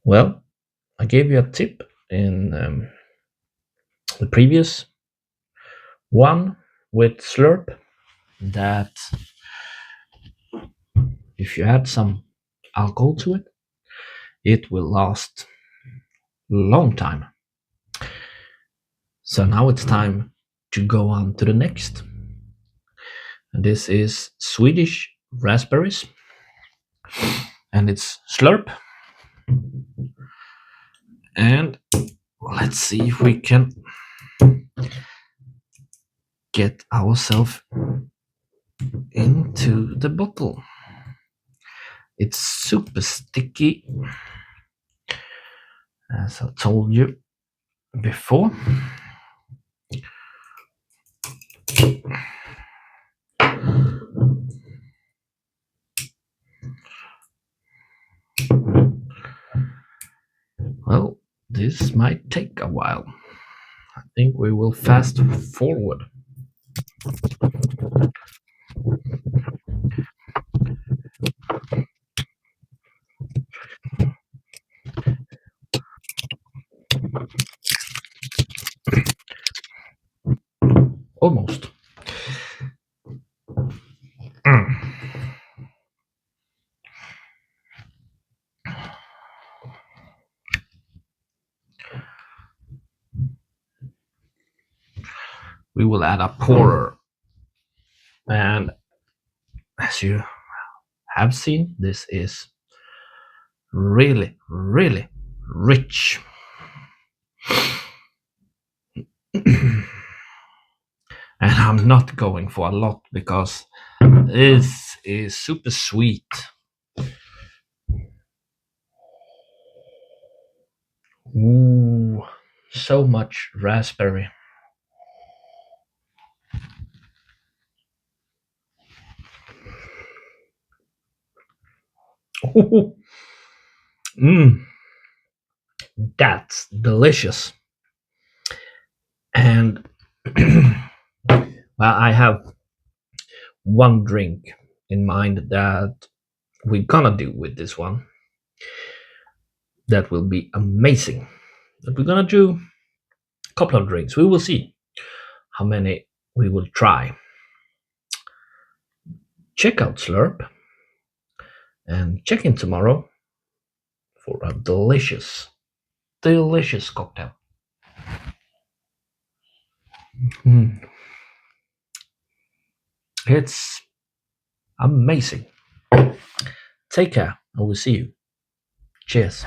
Well, I gave you a tip in the previous one with Slurp that if you add some alcohol to it, it will last a long time. So now it's time to go on to the next. And this is Swedish raspberries, and it's Slurp. And let's see if we can get ourselves into the bottle. It's super sticky, as I told you before. Well, this might take a while. I think we will fast forward. Almost. Mm. We will add a pourer. And as you have seen, this is really, really rich. And I'm not going for a lot because this is super sweet. Ooh, so much raspberry. Ooh, mm, that's delicious. And well, I have one drink in mind that we're gonna do with this one. That will be amazing. But we're gonna do a couple of drinks. We will see how many we will try. Check out Slurp and check in tomorrow for a delicious, delicious cocktail. Mm. It's amazing. Take care. I will see you. Cheers.